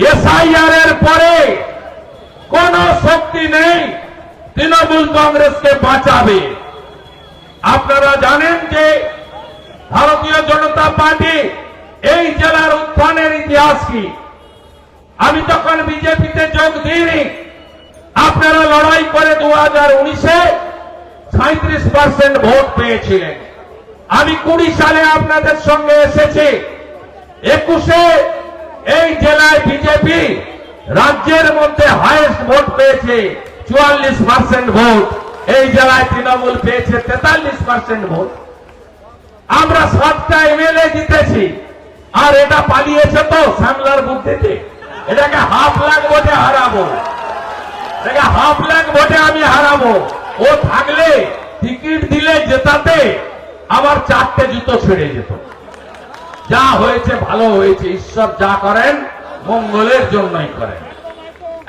SIR এর পরে কোন শক্তি নেই তৃণমূল কংগ্রেসকে বাঁচাবে। আপনারা জানেন যে ভারতীয় জনতা পার্টি এই জেলার উত্থানের ইতিহাস কি। আমি তখন বিজেপিতে যোগ দিইনি, আপনারা লড়াই করে 2019-এ 37% ভোট পেয়েছিলেন। আমি 20 সালে আপনাদের সঙ্গে এসেছি, 21-এ এই জেলায় বিজেপি রাজ্যের মধ্যে হাইয়েস্ট ভোট পেয়েছে 44% ভোট, এই জেলায় তৃণমূল পেয়েছে 43% ভোট। আমরা 7টা এমএলএ জিতেছি, আর এটা পালিয়েছে তো শ্যামলার বুদ্ধিতে। এটাকে হাফ লাখ ভোটে হারাবো, এটাকে হাফ লাখ ভোটে আমি হারাবো। ও থাকলে টিকিট দিলে জেতাতে আবার 4টে জুতো ছেড়ে যেত। যা হয়েছে ভালো হয়েছে, ঈশ্বর যা করেন মঙ্গলের জন্যই করেন।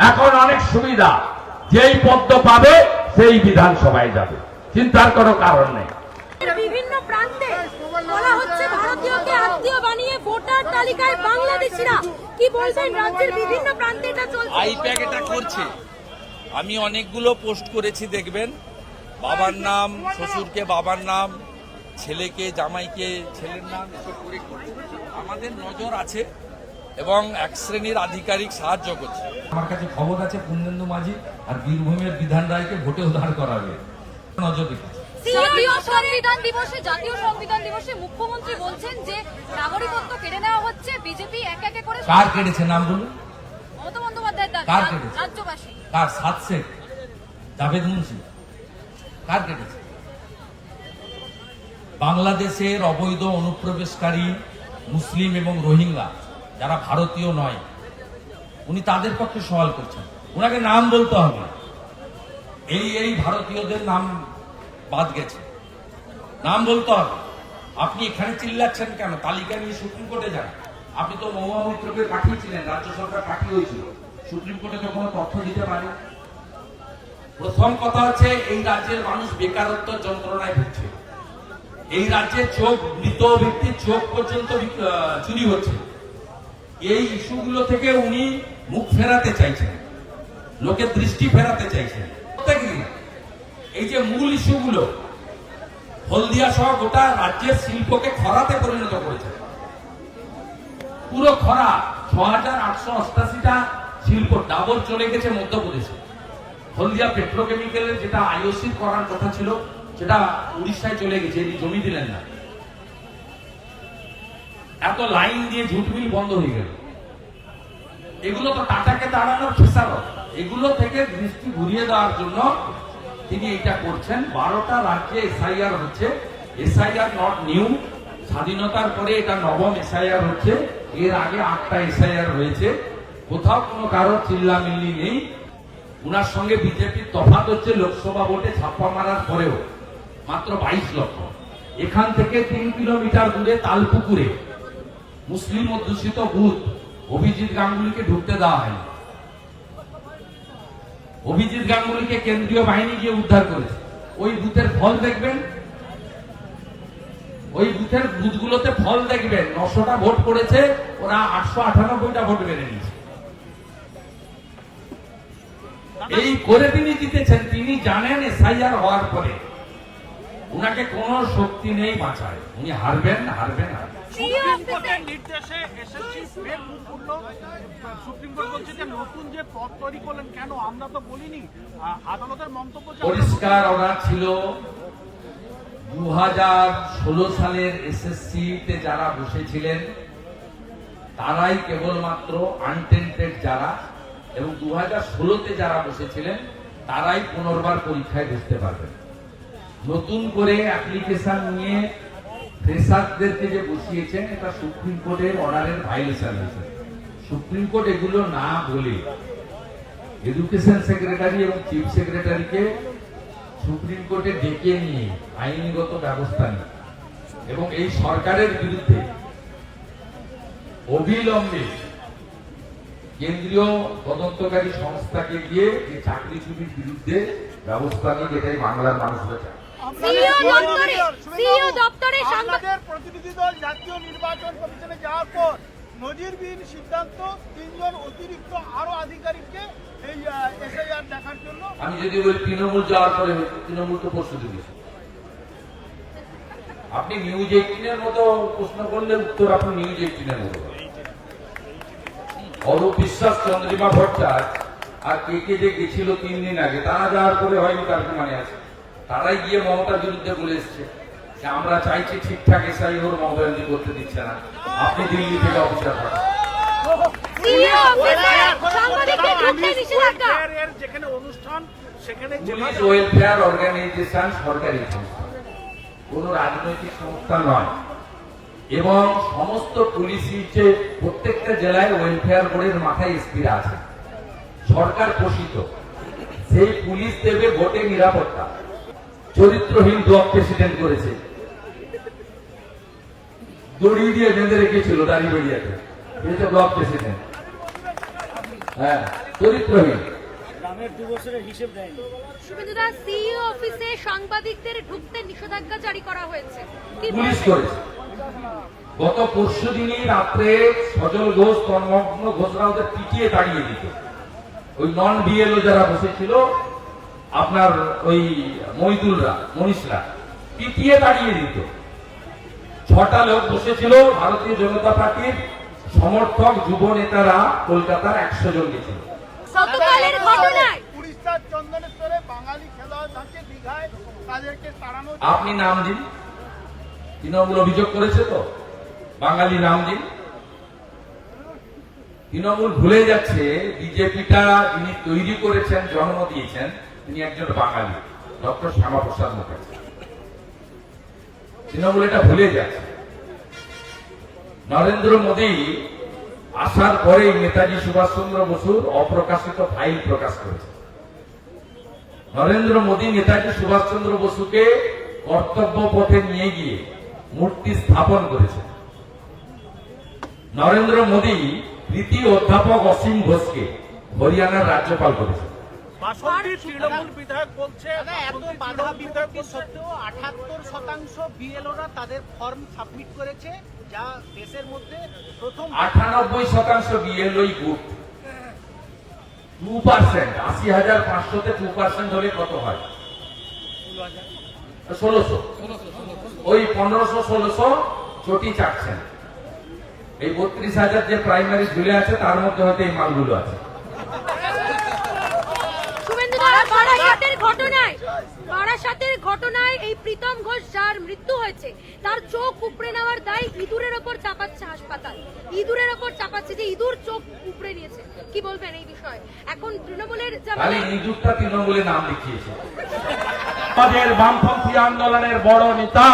এখন অনেক সুবিধা, যেই পদ্ম পাবে সেই বিধানসভায় যাবে, চিন্তার কোনো কারণ নেই। বিভিন্ন প্রান্তে বলা হচ্ছে ভারতীয়কে আত্মীয় বানিয়ে ভোটার তালিকায় বাংলাদেশিরা, কি বলছেন? রাজ্যের বিভিন্ন প্রান্তে এটা চলছে, আইপ্যাক এটা করছে। আমি অনেকগুলো পোস্ট করেছি, দেখবেন। বাবার নাম, শ্বশুরকে বাবার নাম, ছেলেকে জামাইকে ছেলের নাম, এসব করে আমাদের নজর আছে এবং এক শ্রেণীর আধিকারিক সাহায্য করছে। আমার কাছে খবর আছে পূর্ণেন্দু মাঝি আর বীরভূমের বিধান রায়কে ভোটে উদ্ধার করাবে, নজর রেখেছে। জাতীয় সংবিধান দিবসে মুখ্যমন্ত্রী বলছেন যে নাগরিকত্ব কেড়ে নেওয়া হচ্ছে, বিজেপি এক এক করে। কার কেড়েছে নাম বলুন? মমতা বন্দ্যোপাধ্যায়ের দাবি, কার কেড়েছে? রাজ্যবাসী। কার? 7 শেখ, জাভেদ মুন্সি, কার কেটেছে? বাংলাদেশের অবৈধ অনুপ্রবেশকারী মুসলিম এবং রোহিঙ্গা যারা ভারতীয় নয়, উনি তাদের পক্ষে সওয়াল করছেন। ওনাকে নাম বলতে হবে, এই ভারতীয়দের নাম বাদ গেছে, নাম বলতে হবে। আপনি এখানে চিল্লাচ্ছেন কেন? তালিকা নিয়ে সুপ্রিম কোর্টে যান। আপনি তো মহুয়া মৈত্রকে পাঠিয়েছিলেন, রাজ্য সরকার পাঠিয়ে হয়েছিল, সুপ্রিম কোর্টে তো কোনো তথ্য দিতে পারে। প্রথম কথা হচ্ছে, এই রাজ্যের মানুষ বেকারত্ব যন্ত্রণায় ভুগছে। এই রাজ্যের চোখ, মৃত ব্যক্তির চোখ পর্যন্ত চুরি হচ্ছে। এই ইস্যুগুলো থেকে উনি মুখ ফেরাতে চাইছেন, লোকের দৃষ্টি ফেরাতে চাইছেন। এই যে মূল ইস্যুগুলো, হলদিয়া সহ গোটা রাজ্যের শিল্পকে খরাতে পরিণত করেছে। পুরো খরা, 6888টা শিল্প ডাবর চলে গেছে মধ্যপ্রদেশে। হলদিয়া পেট্রোকেমিক্যালের যেটা আইওসি করার কথা ছিল, সেটা উড়িষ্যায় চলে গেছে, এটি জমি দিলেন না। এত লাইন দিয়ে ঝুট মিল বন্ধ হয়ে গেল। এগুলো তো টাটাকে তাড়ানোর খেসারত। এগুলো থেকে দৃষ্টি ঘুরিয়ে দেওয়ার জন্য তিনি এটা করছেন। 12টা রাজ্যে এসআইআর হচ্ছে। এসআইআর নট নিউ, স্বাধীনতার পরে এটা নবম এসআইআর হচ্ছে। এর আগে 8টা এসআইআর হয়েছে। কোথাও কোনো কারো চিল্লামিল্লি নেই। উনার সঙ্গে বিজেপির তফাৎ হচ্ছে, লোকসভা ভোটে ছাপ্পা মারার পরেও মাত্র 22 লক্ষ। এখান থেকে 3 কিলোমিটার দূরে তালপুকুরে মুসলিম অধ্যুষিত বুথ, অভিজিৎ গাঙ্গুলিকে ঢুকতে দেওয়া হয়নি। অভিজিৎ গাঙ্গুলিকে কেন্দ্রীয় বাহিনী গিয়ে উদ্ধার করেছে। ওই বুথের ফল দেখবেন, ওই বুথের বুথগুলোতে ফল দেখবেন। 900টা ভোট পড়েছে, ওরা 898টা ভোট বেড়ে নিয়েছে। এই করে তিনি জিতেছেন। তিনি জানেন এসআইআর হওয়ার পরে উনাকে কোনো শক্তি নেই বাঁচায়, উনি হারবেন হারবেন হারবেন। নির্দেশে সুপ্রিম কোর্ট বলছে যে নতুন যে পদ তৈরি করলেন কেন? আমরা তো বলিনি। আদালতের মন্তব্য পরিষ্কার অর্ডার ছিল। 2016 সালের এসএসসি তে যারা বসেছিলেন তারাই কেবলমাত্র আনটেন্টেড যারা, এবং 2016-তে যারা বসেছিলেন তারাই পুনর্বার পরীক্ষায় বসতে পারবেন। নতুন করে অ্যাপ্লিকেশন নিয়ে ফ্রেশারদেরকে যে বসিয়েছেন, এটা সুপ্রিম কোর্টের অর্ডারের ভায়োলেশন হয়েছে। সুপ্রিম কোর্ট এগুলো না বলে এডুকেশন সেক্রেটারি এবং চিফ সেক্রেটারিকে সুপ্রিম কোর্টে ডেকে নিয়ে আইনগত ব্যবস্থা নেয় এবং এই সরকারের বিরুদ্ধে অবিলম্বে কেন্দ্রীয় তদন্তকারী সংস্থাকে দিয়ে এই চাকরিজীবীর বিরুদ্ধে ব্যবস্থা নিয়ে, যেটাই বাংলার মানুষরা চায়। প্রতিনিধি দল জাতীয় নির্বাচন কমিশনে যাওয়ার পর নজিরবিহীন সিদ্ধান্ত 3 জন অতিরিক্ত আরো আধিকারিককে এই এসআইআর দেখার জন্য। আমি যদি বলি তৃণমূল যাওয়ার পরে হয়েছে, তৃণমূল তো প্রস্তুতি দিয়েছে। আপনি নিউজ 18-এর মতো প্রশ্ন করলে উত্তর আপনি নিউজ 18-এর মতো। অরূপ বিশ্বাস, চন্দ্রিমা ভট্টাচার্য আর কে যে গেছিল 3 দিন আগে, তারা যাওয়ার পরে হয়নি তার কি মানে আছে? তারাই গিয়ে মমতার বিরুদ্ধে বলে এসছে যে আমরা চাইছি ঠিকঠাক এসআই ওর মমতা বন্দি করতে দিচ্ছে না, আপনি দিল্লি থেকে অফিসার পাঠান। যেখানে অনুষ্ঠান সেখানে পুলিশ ওয়েলফেয়ার অর্গানাইজেশন সরকারি সংস্থা, কোন রাজনৈতিক সংস্থা নয়। এবং সমস্ত পুলিশই যে প্রত্যেকটা জেলায় ওয়েলফেয়ার বোর্ডের মাথায় এসপিরা আছে, সরকার পোষিত। সেই পুলিশ দেবে ভোটে নিরাপত্তা। চরিত্রহীন ব্লক প্রেসিডেন্ট করেছে, দড়ি দিয়ে বেঁধে রেখেছিল দাঁড়িয়ে ব্লক প্রেসিডেন্ট। হ্যাঁ, চরিত্রহীন। শুভেন্দুদা, সিইও অফিসে সাংবাদিকদের ঢুকতে নিষেধাজ্ঞা জারি করা হয়েছে, কি পুলিশ করেছে। গত পরশু দিনই রাত্রে সজল ঘোষ, তন্মগ্ন ঘোষরা ওদের পিটিয়ে তাড়িয়ে দিত। ওই নন বিএলও যারা বসেছিল, আপনার ওই মইদুলরা, মনীষরা পিটিয়ে তাড়িয়ে দিত। 6টা লোক বসেছিল, ভারতীয় জনতা পার্টির সমর্থক যুব নেতারা কলকাতার 100 জন গেছিল। গতকালের ঘটনায় উড়িষ্যার চন্দনেশ্বরে বাঙালি খেলোয়াড় থাকে দীঘায়, তাদেরকে তাড়ানো। আপনি নাম দিন, তৃণমূল অভিযোগ করেছে তো, বাঙালি নাম দিন। তৃণমূল ভুলে যাচ্ছে বিজেপিটা যিনি তৈরি করেছেন, জন্ম দিয়েছেন, তিনি একজন বাঙালি, ডক্টর শ্যামাপ্রসাদ মুখার্জি। তৃণমূল এটা ভুলে যাচ্ছে। নরেন্দ্র মোদী আসার পরেই নেতাজি সুভাষচন্দ্র বসুর অপ্রকাশিত ফাইল প্রকাশ করেছে। নরেন্দ্র মোদী নেতাজি সুভাষচন্দ্র বসুকে কর্তব্য পথে নিয়ে গিয়ে মূর্তি স্থাপন করেছে। নরেন্দ্র মোদী কৃতি অধ্যাপক অসীম ঘোষকে হরিয়ানার রাজ্যপাল করেছে। বাসন্তীর তৃণমূল বিধায়ক বলছে, এত বাধা বিপত্তি সত্ত্বেও 78% বিএলওরা তাদের ফর্ম সাবমিট করেছে, যা দেশের মধ্যে প্রথম। 98% বিএলওই গুড। 2%, 80,500-তে 2% হলে কত হয়? 1600। ওই 1500-1600 চটি চাটছেন। এই 32,000 যে প্রাইমারি ঝুলে আছে, তার মধ্যে হয়তো এই মালগুলো আছে। বারাসাতের ঘটনায় এই প্রীতম ঘোষ যার মৃত্যু হয়েছে, তার চোখ উপড়ে নেওয়ার দায় ইঁদুরের ওপর চাপাচ্ছে হাসপাতাল। ইঁদুরের ওপর চাপাচ্ছে, যে ইঁদুর চোখ উপড়ে নিয়েছে। কি বলবেন এই বিষয়ে? এখন তৃণমূলের খালি ইঁদুরটা তৃণমূলের নাম লিখিয়েছে। আমাদের বামপন্থী আন্দোলনের বড় নেতা,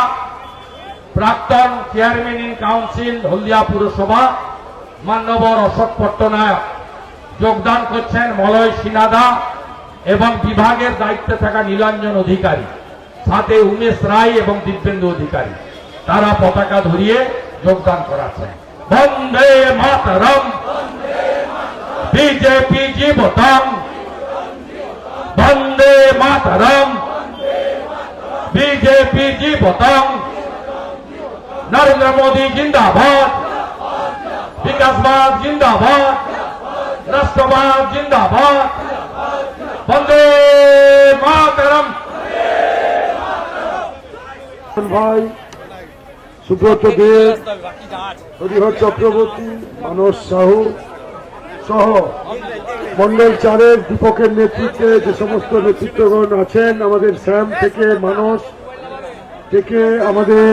প্রাক্তন চেয়ারম্যান ইন কাউন্সিল হলদিয়া পুরসভা মান্যবর অশোক পট্টনায়ক যোগদান করছেন, মলয় সিনাদা এবং বিভাগের দায়িত্বে থাকা নীলাঞ্জন অধিকারী, সাথে উমেশ রায় এবং দিব্যেন্দু অধিকারী, তারা পতাকা ধরিয়ে যোগদান করাচ্ছেন। বন্দে মাতরম, বিজেপি জীবতম, বন্দে মাতরম, বিজেপি জীবতম, নরেন্দ্র মোদী জিন্দাবাদ, বিকাশবাদ জিন্দাবাদ, রাষ্ট্রবাদ জিন্দাবাদ, বন্দে মাতরম। ভাই সুব্রত দে, হরিহর চক্রবর্তী, মানস সাহু সহ মন্ডল 4-এর দীপকের নেতৃত্বে যে সমস্ত নেতৃত্বগণ আছেন, আমাদের শ্যাম থেকে মানস থেকে আমাদের